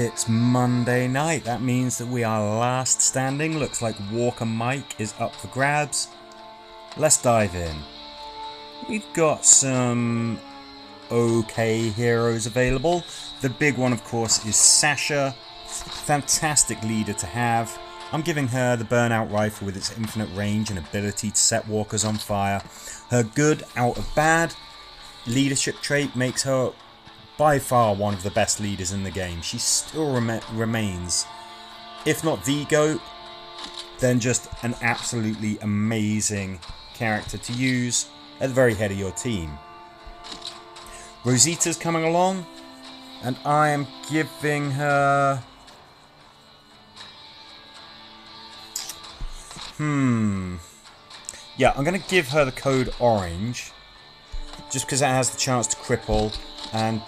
It's Monday night. That means that we are last standing. Looks like Walker Mike is up for grabs. Let's dive in. We've got some okay heroes available. The big one, of course, is Sasha. Fantastic leader to have. I'm giving her the Burnout Rifle with its infinite range and ability to set walkers on fire. Her good out of bad leadership trait makes her by far one of the best leaders in the game. She still remains, if not the GOAT, then just an absolutely amazing character to use at the very head of your team. Rosita's coming along, and I am giving her... Yeah, I'm going to give her the code Orange, just because it has the chance to cripple. And,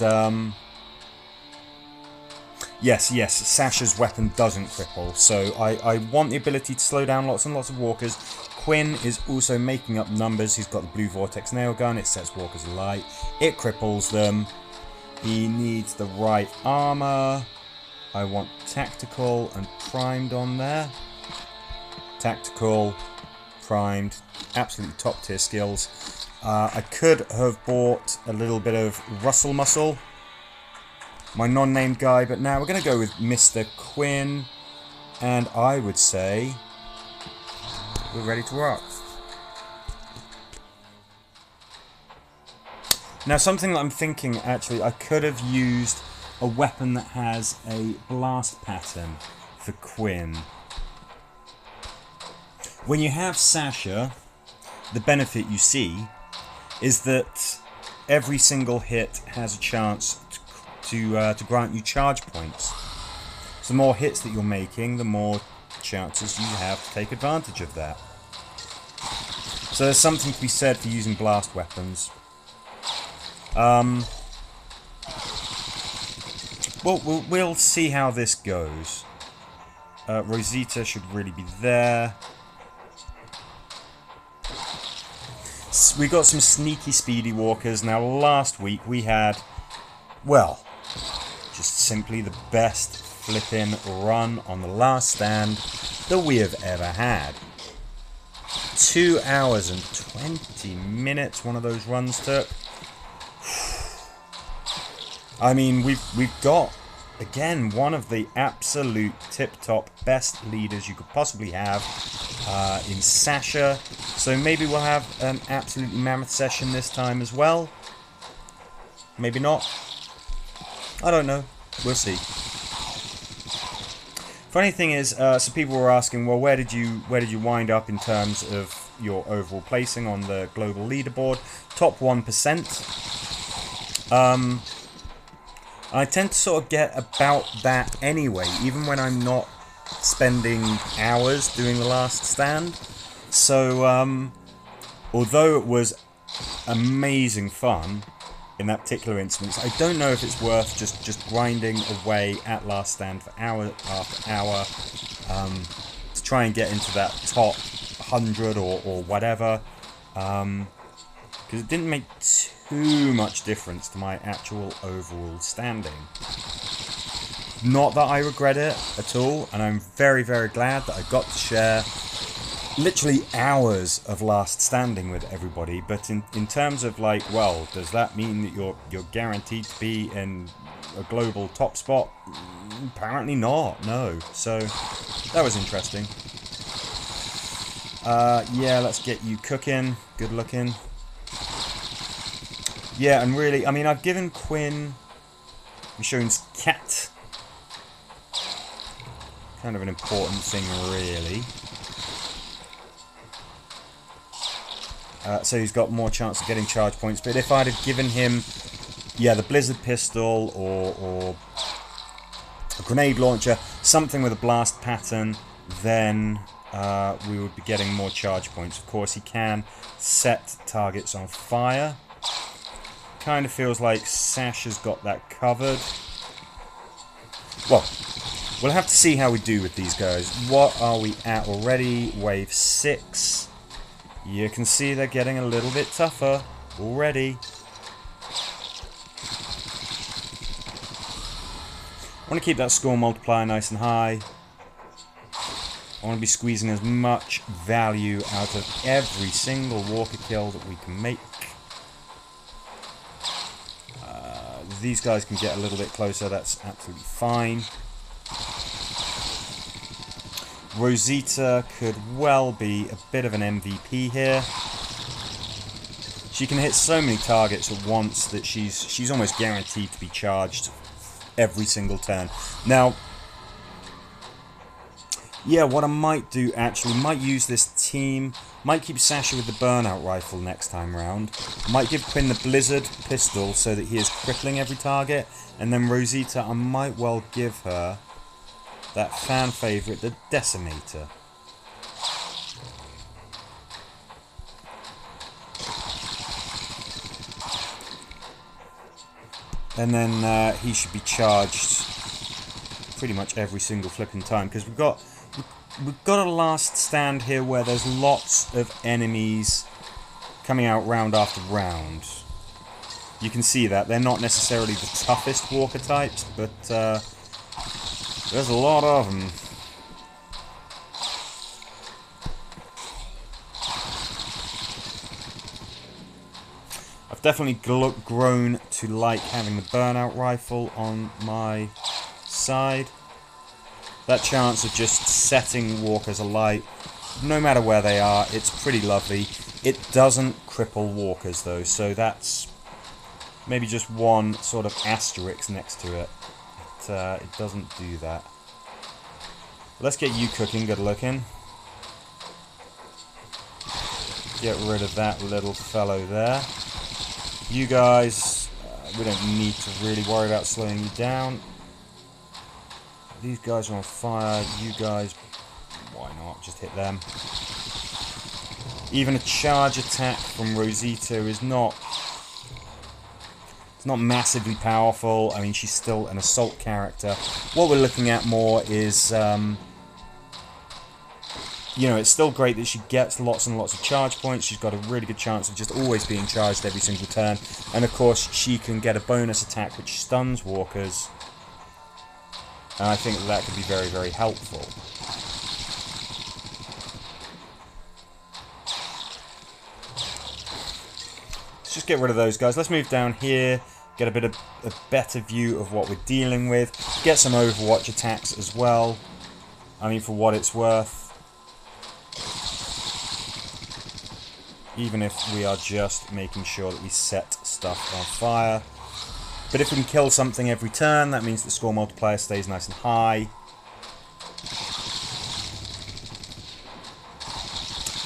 yes, Sasha's weapon doesn't cripple, so I want the ability to slow down lots and lots of walkers. Quinn is also making up numbers. He's got the blue vortex nail gun. It sets walkers alight. It cripples them. He needs the right armor. I want tactical and primed on there. Tactical, primed, absolutely top tier skills. I could have bought a little bit of Russell Muscle, my non-named guy, but now we're going to go with Mr. Quinn, and I would say we're ready to rock. Now, something that I'm thinking, actually, I could have used a weapon that has a blast pattern for Quinn. When you have Sasha, the benefit you see is that every single hit has a chance to grant you charge points. So the more hits that you're making, the more chances you have to take advantage of that. So there's something to be said for using blast weapons. We'll see how this goes. Rosita should really be there. We got some sneaky speedy walkers. Now last week we had, well, just simply the best flipping run on the last stand that we have ever had. 2 hours and 20 minutes one of those runs took. I mean, we've got, again, one of the absolute tip-top best leaders you could possibly have in Sasha. So maybe we'll have an absolutely mammoth session this time as well. Maybe not. I don't know. We'll see. Funny thing is, so people were asking, well, where did you wind up in terms of your overall placing on the global leaderboard? Top 1%. I tend to sort of get about that anyway, even when I'm not spending hours doing the last stand. So, although it was amazing fun in that particular instance, I don't know if it's worth just grinding away at last stand for hour after hour to try and get into that top 100 or whatever, because it didn't make too much difference to my actual overall standing. Not that I regret it at all, and I'm very, very glad that I got to share literally hours of last standing with everybody. But in terms of, like, well, does that mean that you're guaranteed to be in a global top spot? Apparently not, no. So that was interesting. Yeah, let's get you cooking. Good looking. Yeah, and really, I mean, I've given Quinn Michonne's cat. Kind of an important thing, really. So he's got more chance of getting charge points. But if I'd have given him, yeah, the Blizzard Pistol or a grenade launcher, something with a blast pattern, then we would be getting more charge points. Of course, he can set targets on fire. Kind of feels like Sasha's got that covered. Well, we'll have to see how we do with these guys. What are we at already? Wave 6. You can see they're getting a little bit tougher already. want to keep that score multiplier nice and high. I want to be squeezing as much value out of every single walker kill that we can make. These guys can get a little bit closer, that's absolutely fine. Rosita could well be a bit of an MVP here. She can hit so many targets at once that she's almost guaranteed to be charged every single turn. Now, yeah, what I might do actually, might use this team, might keep Sasha with the burnout rifle next time round, might give Quinn the blizzard pistol so that he is crippling every target, and then Rosita, I might well give her that fan favourite, the decimator. And then he should be charged pretty much every single flipping time, because we've got a last stand here where there's lots of enemies coming out round after round. You can see that they're not necessarily the toughest walker types, but there's a lot of them. I've definitely grown to like having the burnout rifle on my side. That chance of just setting walkers alight, no matter where they are, it's pretty lovely. It doesn't cripple walkers though, so that's maybe just one sort of asterisk next to it. It doesn't do that. Let's get you cooking, good looking. Get rid of that little fellow there. You guys, we don't need to really worry about slowing you down. These guys are on fire. You guys, why not? Just hit them. Even a charge attack from Rosita is not... It's not massively powerful. I mean, she's still an assault character. What we're looking at more is... you know, it's still great that she gets lots and lots of charge points. She's got a really good chance of just always being charged every single turn. And of course, she can get a bonus attack which stuns walkers. And I think that could be very, very helpful. Let's just get rid of those guys. Let's move down here, get a better view of what we're dealing with. Get some Overwatch attacks as well. I mean, for what it's worth. Even if we are just making sure that we set stuff on fire. But if we can kill something every turn, that means the score multiplier stays nice and high.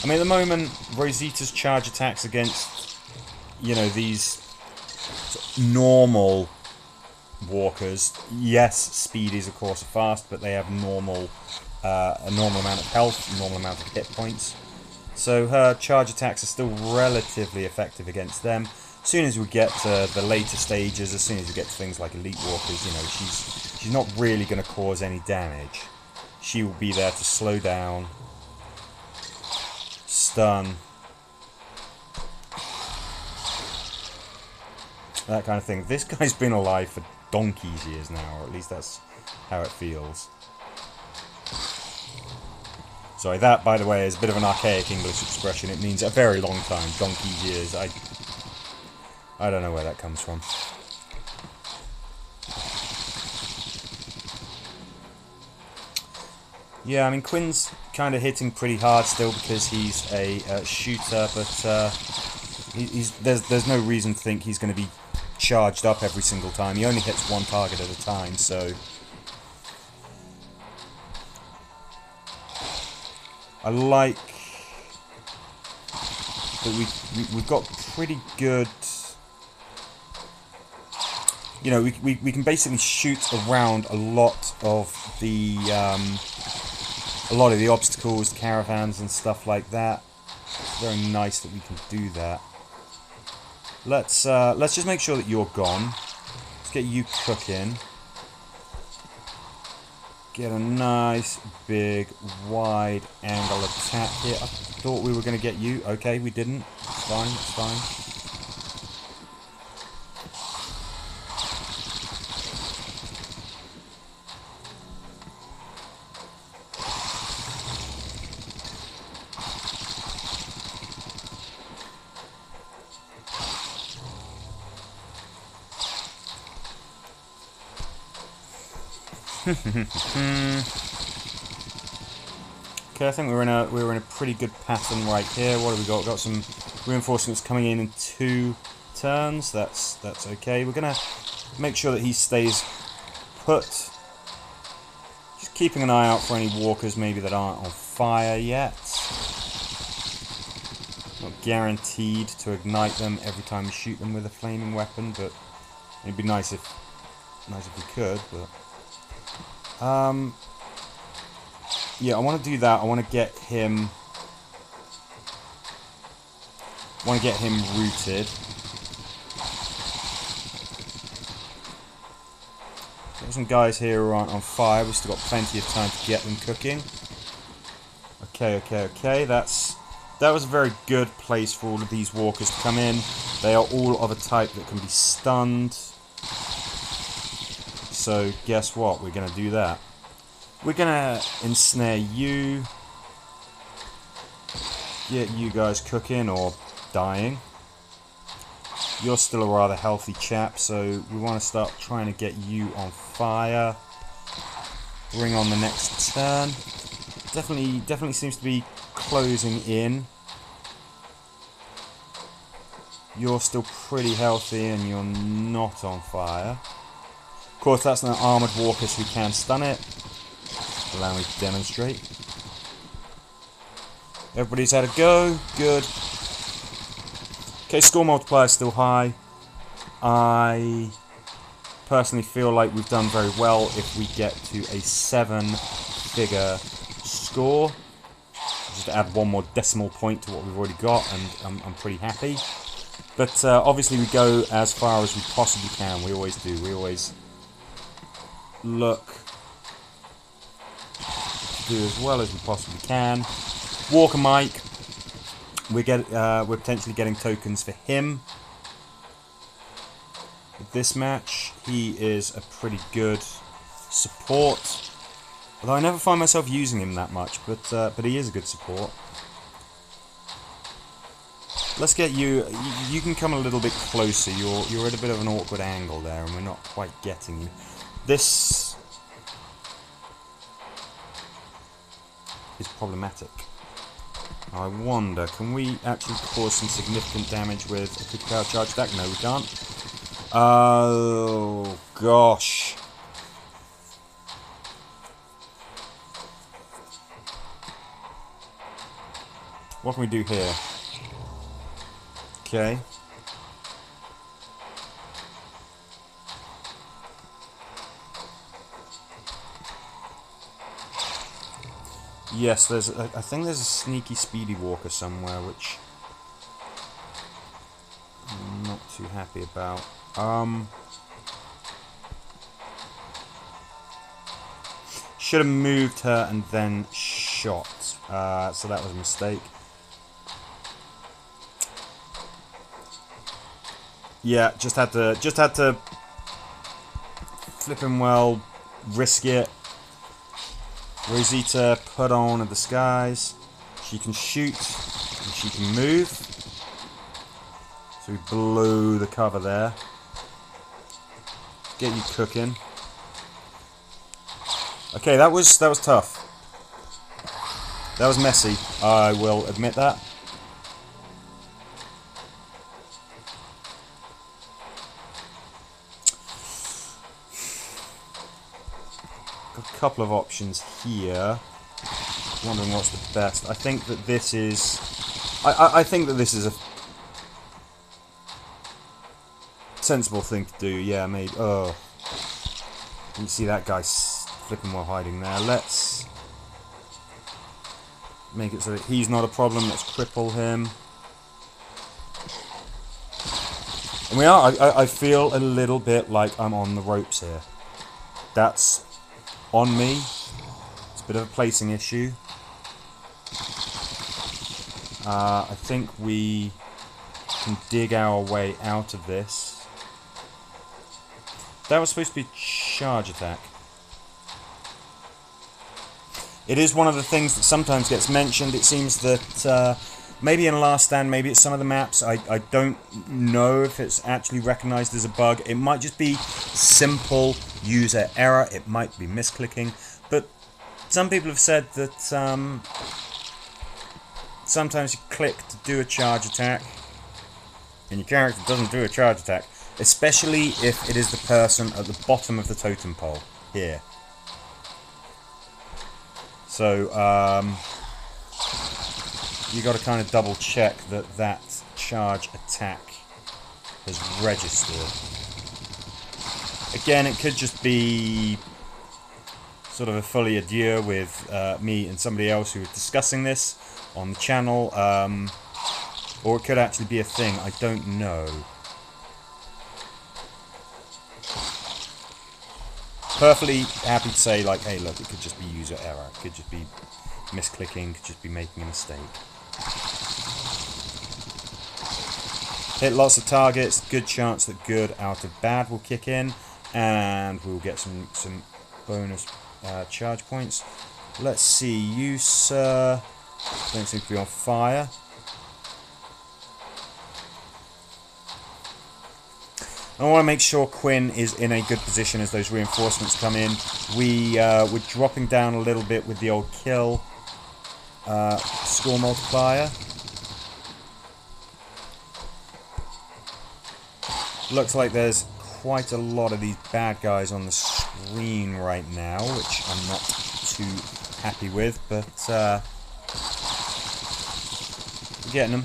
I mean, at the moment, Rosita's charge attacks against, you know, these normal walkers. Yes, speedies, of course, are fast, but they have a normal amount of health, a normal amount of hit points. So her charge attacks are still relatively effective against them. As soon as we get to the later stages, as soon as we get to things like Elite Walkers, you know, she's not really going to cause any damage. She will be there to slow down, stun, that kind of thing. This guy's been alive for donkey's years now, or at least that's how it feels. Sorry, that, by the way, is a bit of an archaic English expression. It means a very long time, donkey's years. I don't know where that comes from. Yeah, I mean, Quinn's kind of hitting pretty hard still because he's a shooter, but there's no reason to think he's going to be charged up every single time. He only hits one target at a time, so... I like that we've got pretty good... You know, we can basically shoot around a lot of the obstacles, caravans and stuff like that. It's very nice that we can do that. Let's just make sure that you're gone. Let's get you cooking. Get a nice, big, wide angle attack here. I thought we were going to get you. Okay, we didn't. It's fine, it's fine. Okay, I think we're in a pretty good pattern right here. What have we got? We've got some reinforcements coming in 2 turns. That's okay. We're gonna make sure that he stays put. Just keeping an eye out for any walkers maybe that aren't on fire yet. Not guaranteed to ignite them every time we shoot them with a flaming weapon, but it'd be nice if we could. But yeah, I want to do that. I want to get him. Rooted. Got some guys here who aren't on fire. We've still got plenty of time to get them cooking. Okay. That was a very good place for all of these walkers to come in. They are all of a type that can be stunned. So guess what? We're going to do that. We're going to ensnare you. Get you guys cooking or dying. You're still a rather healthy chap, so we want to start trying to get you on fire. Bring on the next turn. Definitely seems to be closing in. You're still pretty healthy and you're not on fire. Of course, that's an armoured walker, so we can stun it. Allow me to demonstrate. Everybody's had a go. Good. Okay, score multiplier is still high. I personally feel like we've done very well if we get to a 7-figure score. Just add 1 more decimal point to what we've already got, and I'm pretty happy. But obviously we go as far as we possibly can. We always do. We always look to do as well as we possibly can. Walker Mike. We're potentially getting tokens for him. With this match, he is a pretty good support. Although I never find myself using him that much, but he is a good support. Let's get you. You can come a little bit closer. You're at a bit of an awkward angle there, and we're not quite getting you. This is problematic. I wonder, can we actually cause some significant damage with a quick power charge attack? No, we can't. Oh, gosh. What can we do here? Okay. Yes, I think there's a sneaky speedy walker somewhere, which I'm not too happy about. Should have moved her and then shot. So that was a mistake. Yeah, just had to flipping well risk it. Rosita put on a disguise. She can shoot and she can move. So we blow the cover there. Get you cooking. Okay, that was tough. That was messy. I will admit that. A couple of options here. Wondering what's the best. I think that this is. I think that this is a sensible thing to do. Yeah, maybe. Oh, you see that guy flipping while hiding there. Let's make it so that he's not a problem. Let's cripple him. And we are. I feel a little bit like I'm on the ropes here. That's on me. It's a bit of a placing issue. I think we can dig our way out of this. That was supposed to be charge attack. It is one of the things that sometimes gets mentioned. It seems that maybe in Last Stand, maybe it's some of the maps. I don't know if it's actually recognised as a bug. It might just be simple user error. It might be misclicking, but some people have said that sometimes you click to do a charge attack and your character doesn't do a charge attack, especially if it is the person at the bottom of the totem pole here. So you got to kind of double check that that charge attack has registered. Again, it could just be sort of a folie à deux with me and somebody else who was discussing this on the channel, or it could actually be a thing, I don't know. Perfectly happy to say, like, hey look, it could just be user error, it could just be misclicking, could just be making a mistake. Hit lots of targets, good chance that good out of bad will kick in, and we'll get some bonus charge points. Let's see, you sir don't seem to be on fire. I want to make sure Quinn is in a good position as those reinforcements come in. We're dropping down a little bit with the old kill score multiplier. Looks like there's quite a lot of these bad guys on the screen right now, which I'm not too happy with, but we're getting them.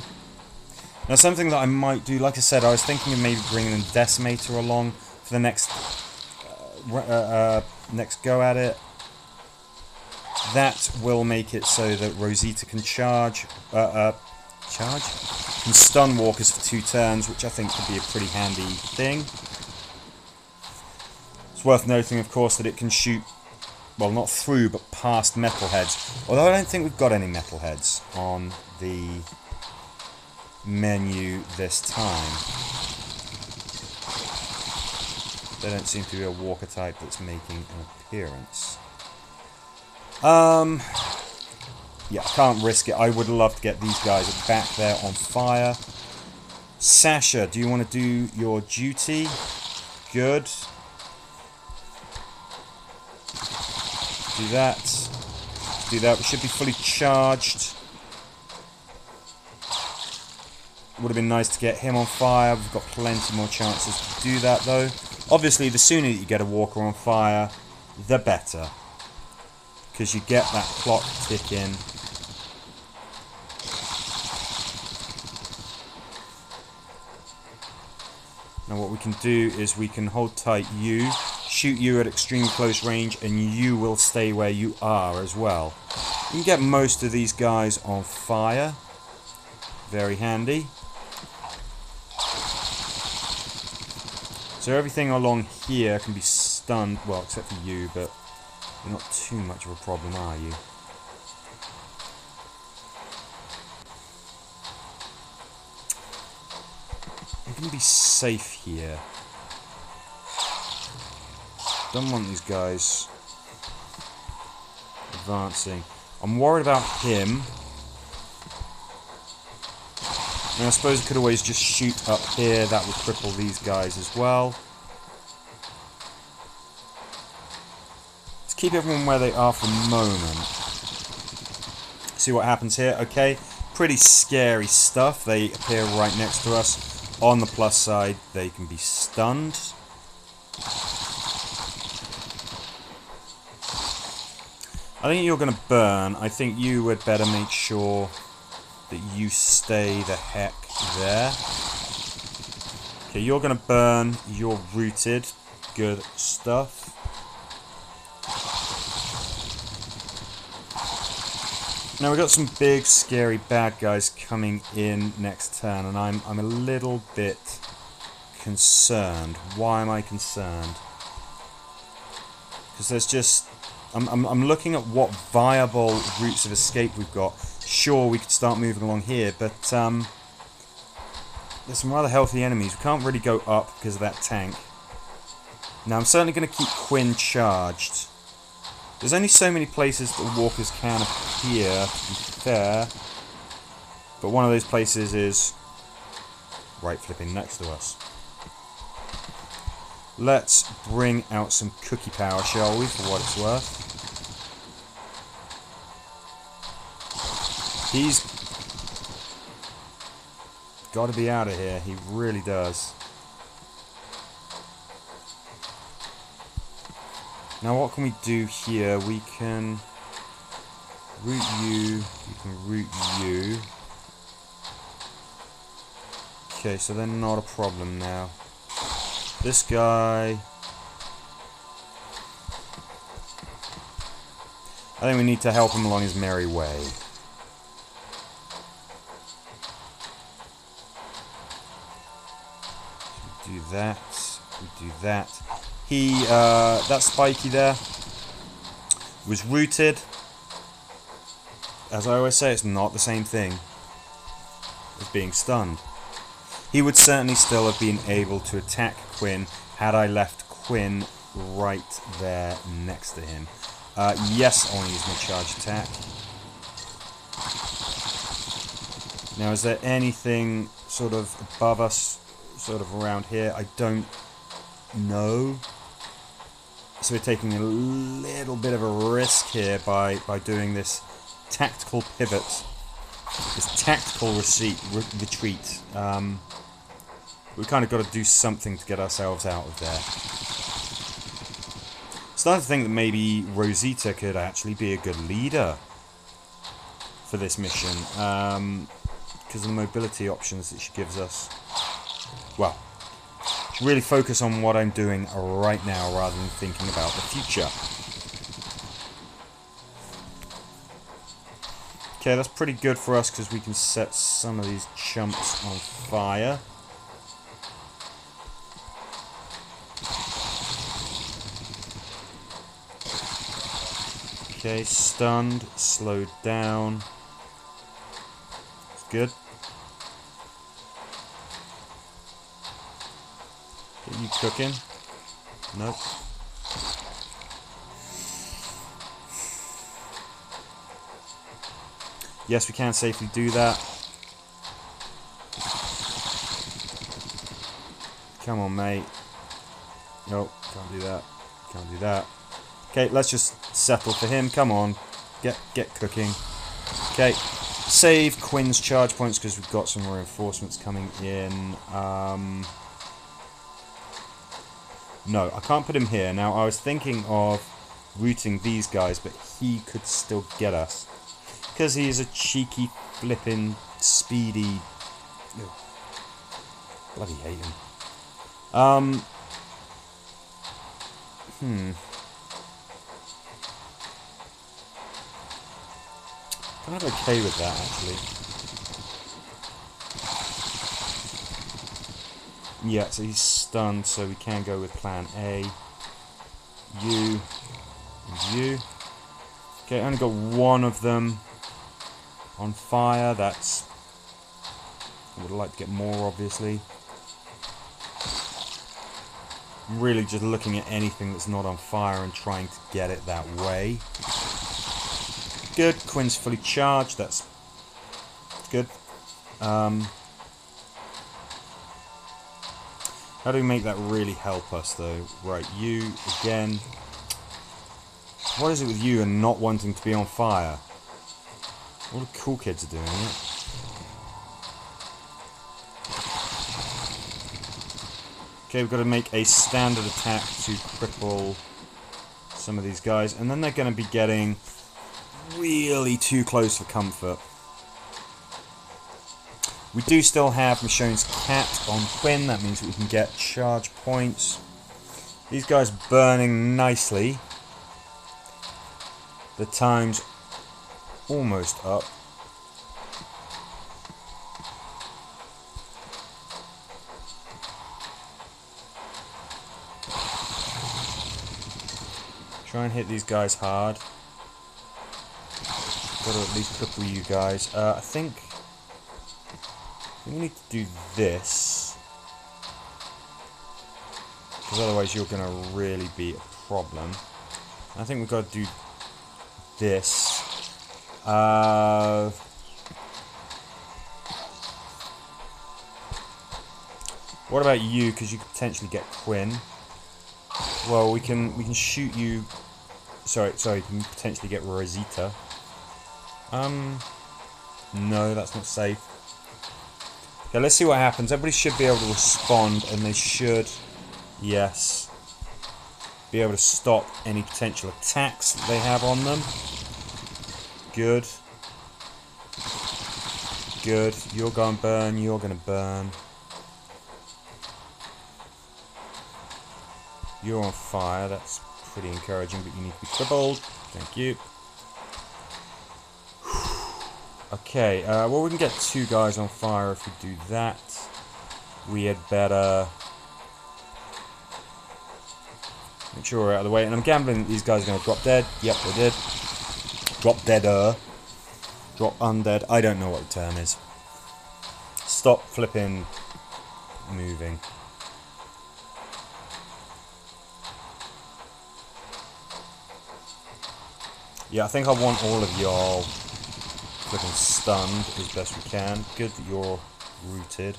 Now, something that I might do, like I said, I was thinking of maybe bringing the Decimator along for the next next go at it. That will make it so that Rosita can can stun walkers for 2 turns, which I think could be a pretty handy thing. It's worth noting, of course, that it can shoot, well, not through, but past metalheads. Although I don't think we've got any metalheads on the menu this time. There don't seem to be a walker type that's making an appearance. Yeah, I can't risk it. I would love to get these guys back there on fire. Sasha, do you want to do your duty? Good. Do that. Do that. We should be fully charged. Would have been nice to get him on fire. We've got plenty more chances to do that, though. Obviously, the sooner you get a walker on fire, the better. Because you get that clock ticking. Now what we can do is we can hold tight you, shoot you at extreme close range, and you will stay where you are as well. You can get most of these guys on fire. Very handy. So everything along here can be stunned, well, except for you, but you're not too much of a problem, are you? I'm going to be safe here. Don't want these guys advancing. I'm worried about him. And I suppose I could always just shoot up here. That would cripple these guys as well. Let's keep everyone where they are for the moment. See what happens here. Okay, pretty scary stuff. They appear right next to us. On the plus side, they can be stunned. I think you're going to burn. I think you would better make sure that you stay the heck there. Okay, you're going to burn. You're rooted. Good stuff. Now we've got some big, scary bad guys coming in next turn, and I'm a little bit concerned. Why am I concerned? Because there's just... I'm looking at what viable routes of escape we've got. Sure, we could start moving along here, but there's some rather healthy enemies. We can't really go up because of that tank. Now, I'm certainly going to keep Quinn charged. There's only so many places that walkers can appear, to be fair. But one of those places is right flipping next to us. Let's bring out some cookie power, shall we, for what it's worth. He's got to be out of here. He really does. Now what can we do here? We can root you. We can root you. Okay, so they're not a problem now. This guy... I think we need to help him along his merry way. We do that. We do that. He, that spiky there was rooted. As I always say, it's not the same thing as being stunned. He would certainly still have been able to attack Quinn had I left Quinn right there next to him. Yes, I want to use my charge attack. Now, is there anything sort of above us, sort of around here? I don't know. So we're taking a little bit of a risk here by doing this tactical pivot, this tactical retreat. We kind of got to do something to get ourselves out of there. Starting to think that maybe Rosita could actually be a good leader for this mission, because of the mobility options that she gives us. Well, really focus on what I'm doing right now rather than thinking about the future. Okay, that's pretty good for us because we can set some of these chumps on fire. Okay, stunned, slowed down. It's good. Get you cooking? Nope. Yes, we can safely do that. Come on, mate. Nope, can't do that. Can't do that. Okay, let's just settle for him. Come on, get cooking. Okay, save Quinn's charge points because we've got some reinforcements coming in. No, I can't put him here. Now, I was thinking of rooting these guys, but he could still get us. Because he is a cheeky, flippin', speedy... Ugh, bloody hate him. I'm kind of okay with that, actually. Yeah, so he's stunned, so we can go with plan A. You. And you. Okay, I only got one of them on fire. That's... I would like to get more, obviously. I'm really just looking at anything that's not on fire and trying to get it that way. Good. Quinn's fully charged. That's good. How do we make that really help us, though? Right, you, again. What is it with you and not wanting to be on fire? All the cool kids are doing it. Okay, we've got to make a standard attack to cripple some of these guys. And then they're going to be getting really too close for comfort. We do still have Michonne's cat on Quinn. That means that we can get charge points. These guys burning nicely. The time's almost up. Try and hit these guys hard. Got to at least cripple you guys. I think we need to do this, because otherwise you're going to really be a problem. I think we've got to do this. What about you? Because you could potentially get Quinn. Well, we can shoot you. Sorry, you can potentially get Rosita. No, that's not safe. Okay, let's see what happens. Everybody should be able to respond, and they should, yes, be able to stop any potential attacks that they have on them. Good. Good. You're going to burn. You're going to burn. You're on fire. That's pretty encouraging, but you need to be crippled. Thank you. Okay, well, we can get 2 guys on fire if we do that. We had better make sure we're out of the way. And I'm gambling that these guys are going to drop dead. Yep, they did. Drop deader. Drop undead. I don't know what the term is. Stop flipping moving. Yeah, I think I want all of y'all flipping stunned as best we can. Good that you're rooted.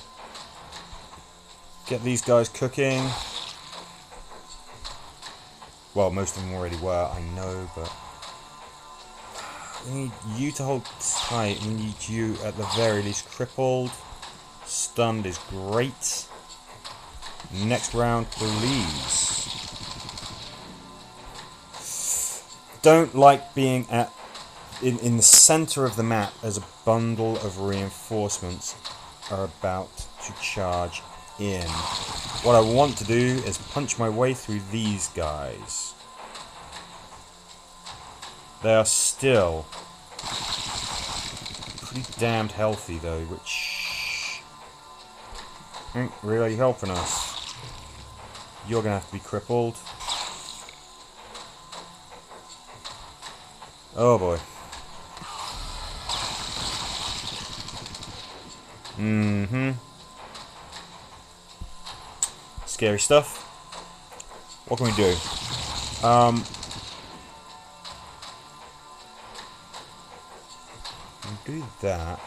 Get these guys cooking. Well, most of them already were, I know, but we need you to hold tight. We need you at the very least crippled. Stunned is great. Next round, please. Don't like being in the center of the map as a bundle of reinforcements are about to charge in. What I want to do is punch my way through these guys. They are still pretty damned healthy though, which ain't really helping us. You're gonna have to be crippled. Oh boy. Scary stuff. What can we do? Do that.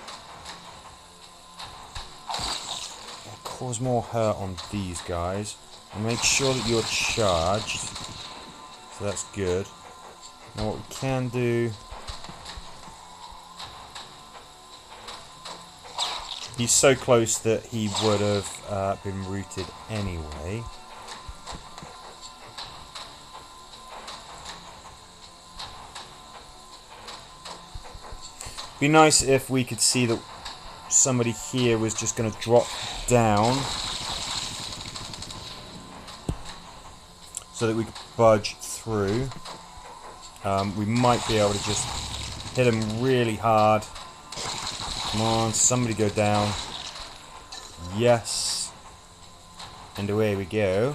I'll cause more hurt on these guys. And make sure that you're charged. So that's good. Now what we can do... He's so close that he would have been rooted anyway. Be nice if we could see that somebody here was just going to drop down so that we could budge through. We might be able to just hit him really hard. Come on, somebody go down. Yes. And away we go.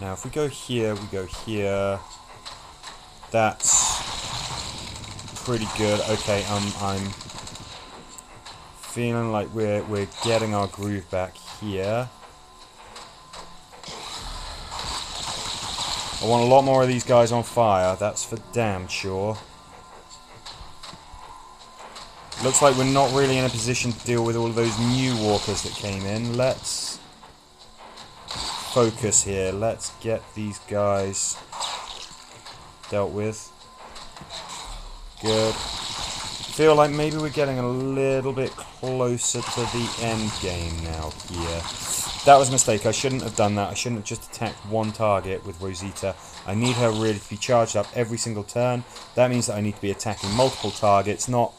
Now if we go here, we go here. That's pretty good. Okay, I'm feeling like we're getting our groove back here. I want a lot more of these guys on fire, that's for damn sure. Looks like we're not really in a position to deal with all of those new walkers that came in. Let's focus here. Let's get these guys dealt with. Good. Feel like maybe we're getting a little bit closer to the end game now here. That was a mistake. I shouldn't have done that. I shouldn't have just attacked one target with Rosita. I need her really to be charged up every single turn. That means that I need to be attacking multiple targets, not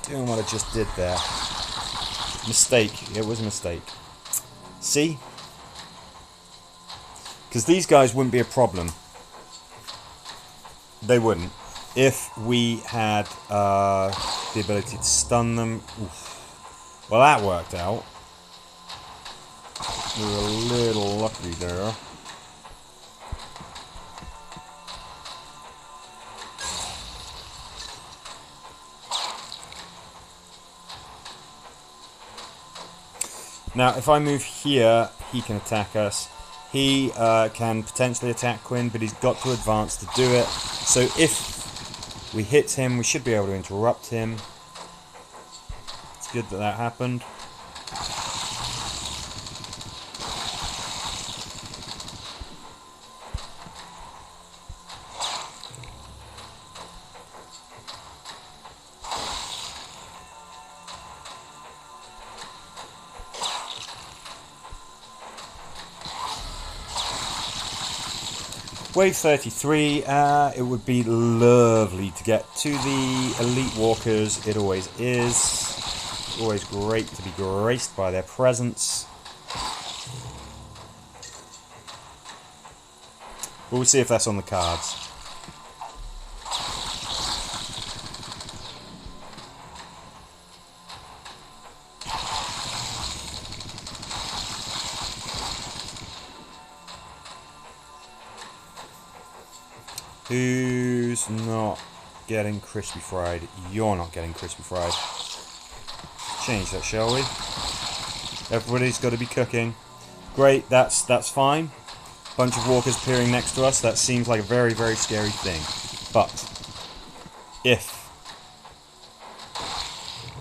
doing what I just did there. Mistake. It was a mistake. See? Because these guys wouldn't be a problem. They wouldn't. If we had the ability to stun them. Oof. Well, that worked out. We were a little lucky there. Now, if I move here, he can attack us. He can potentially attack Quinn, but he's got to advance to do it. So if We hit him, we should be able to interrupt him. It's good that that happened. Wave 33, it would be lovely to get to the elite walkers. It always is. Always great to be graced by their presence. But we'll see if that's on the cards. Who's not getting crispy fried? You're not getting crispy fried. Change that, shall we? Everybody's got to be cooking. Great, that's fine. Bunch of walkers appearing next to us. That seems like a very, very scary thing. But if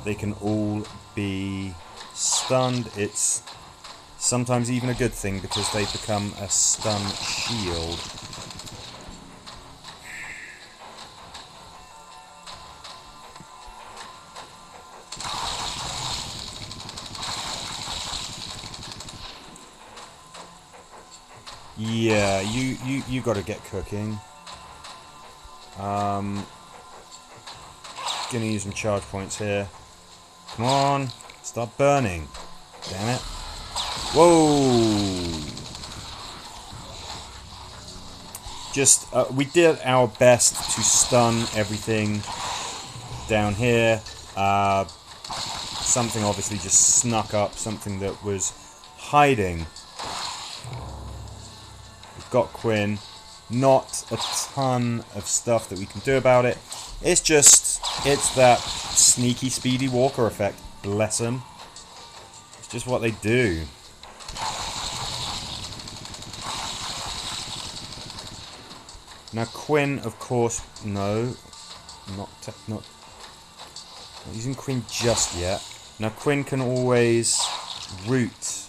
they can all be stunned, it's sometimes even a good thing because they become a stun shield. Yeah, you got to get cooking. Gonna use some charge points here. Come on, start burning. Damn it. Whoa! Just, we did our best to stun everything down here. Something obviously just snuck up, something that was hiding. Got Quinn. Not a ton of stuff that we can do about it. It's that sneaky, speedy walker effect. Bless them. It's just what they do. Now Quinn, of course, no, not using Quinn just yet. Now Quinn can always root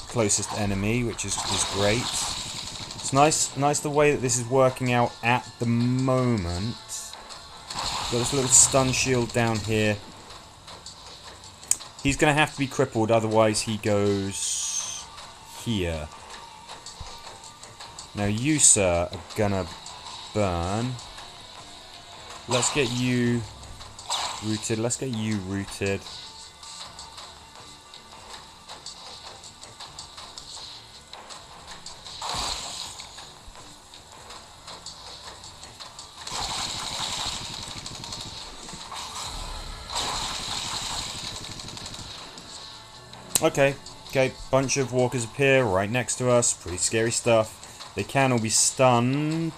closest enemy, which is great. It's nice the way that this is working out at the moment. Got this little stun shield down here. He's going to have to be crippled, otherwise he goes here. Now you, sir, are gonna burn. Let's get you rooted. Let's get you rooted. Okay, bunch of walkers appear right next to us. Pretty scary stuff. They can all be stunned.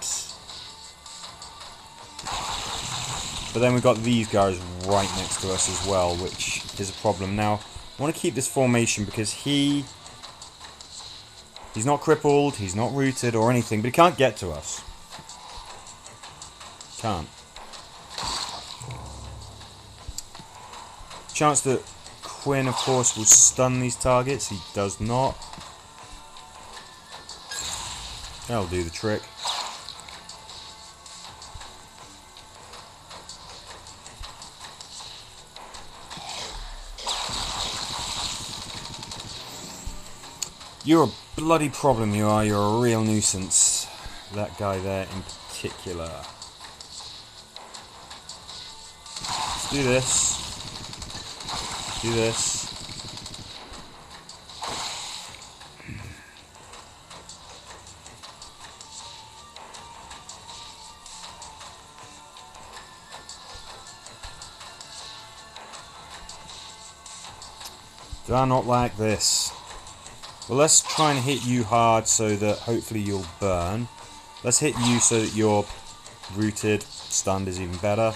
But then we've got these guys right next to us as well, which is a problem. Now, I want to keep this formation because he's not crippled, he's not rooted or anything, but he can't get to us. Can't. Chance that Quinn, of course, will stun these targets. He does not. That'll do the trick. You're a bloody problem, you are. You're a real nuisance. That guy there in particular. Let's do this. Do this. Do I not like this? Well, let's try and hit you hard so that hopefully you'll burn. Let's hit you so that you're rooted. Stunned is even better.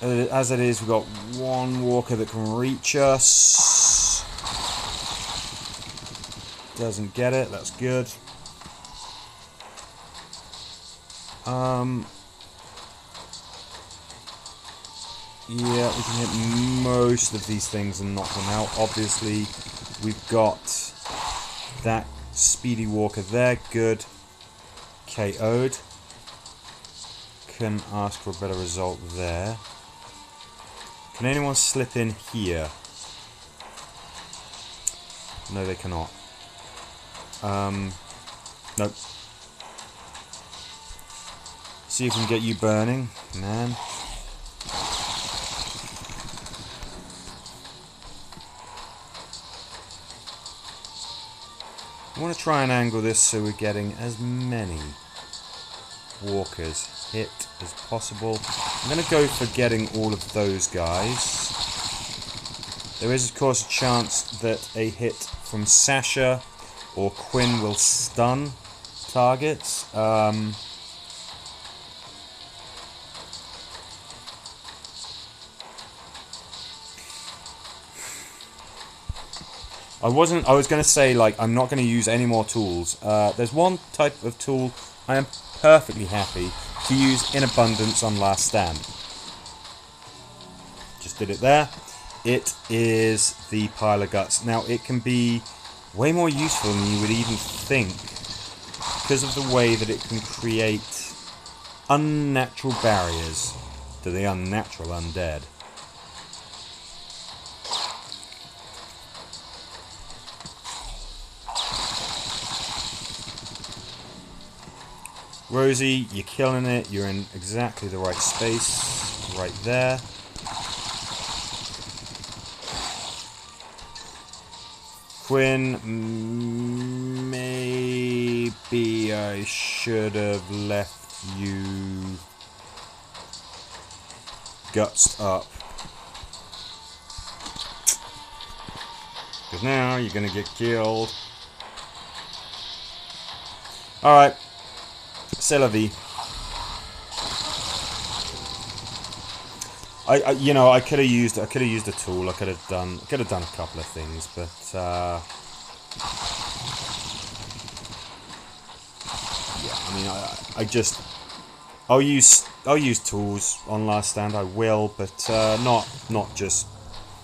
As it is, we've got one walker that can reach us. Doesn't get it, that's good. Yeah, we can hit most of these things and knock them out. Obviously, we've got that speedy walker there. Good. KO'd. Can ask for a better result there. Can anyone slip in here? No, they cannot. Nope. See if we can get you burning, man. I want to try and angle this so we're getting as many walkers hit as possible. I'm going to go for getting all of those guys. There is of course a chance that a hit from Sasha or Quinn will stun targets. I was going to say, like, I'm not going to use any more tools. There's one type of tool I am perfectly happy to use in abundance on Last Stand. Just did it there. It is the Pile of Guts. Now, it can be way more useful than you would even think because of the way that it can create unnatural barriers to the unnatural undead. Rosie, you're killing it. You're in exactly the right space. Right there. Quinn, maybe I should have left you gutsed up. Because now you're going to get killed. Alright. C'est la vie. You know, I could have used a tool. I could have done a couple of things, but yeah. I mean, I'll use tools on Last Stand. I will, but not just.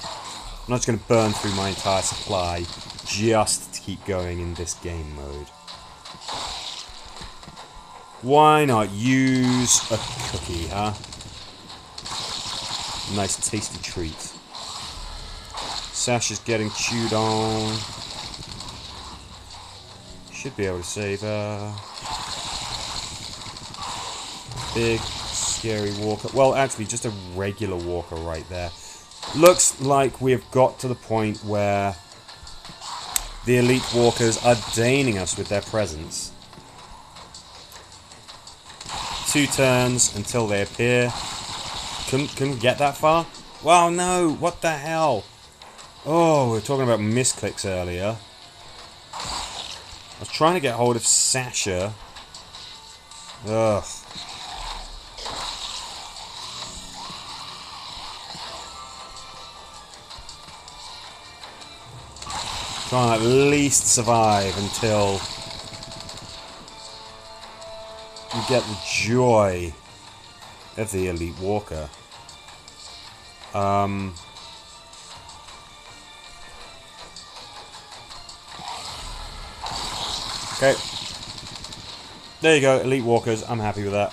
I'm not just going to burn through my entire supply just to keep going in this game mode. Why not use a cookie, huh? Nice tasty treat. Sasha's getting chewed on. Should be able to save her. Big, scary walker. Well, actually, just a regular walker right there. Looks like we've got to the point where the elite walkers are deigning us with their presence. 2 turns until they appear. Couldn't get that far? Well, no, what the hell? Oh, we were talking about misclicks earlier. I was trying to get hold of Sasha. Ugh. Trying to at least survive until you get the joy of the elite walker. Okay. There you go, elite walkers. I'm happy with that.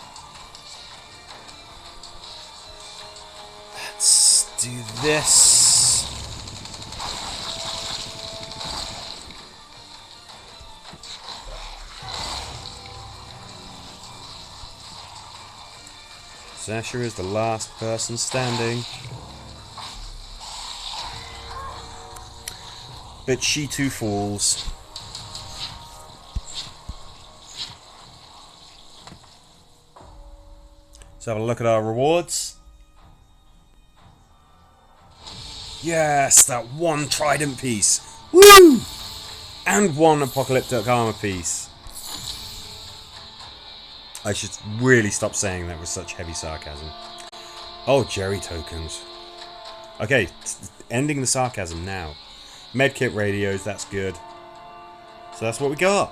Let's do this. Sasha is the last person standing. But she too falls. Let's have a look at our rewards. Yes, that one trident piece. Woo! And one apocalyptic armor piece. I should really stop saying that with such heavy sarcasm. Oh, Jerry tokens. Okay, ending the sarcasm now. Medkit radios, that's good. So that's what we got.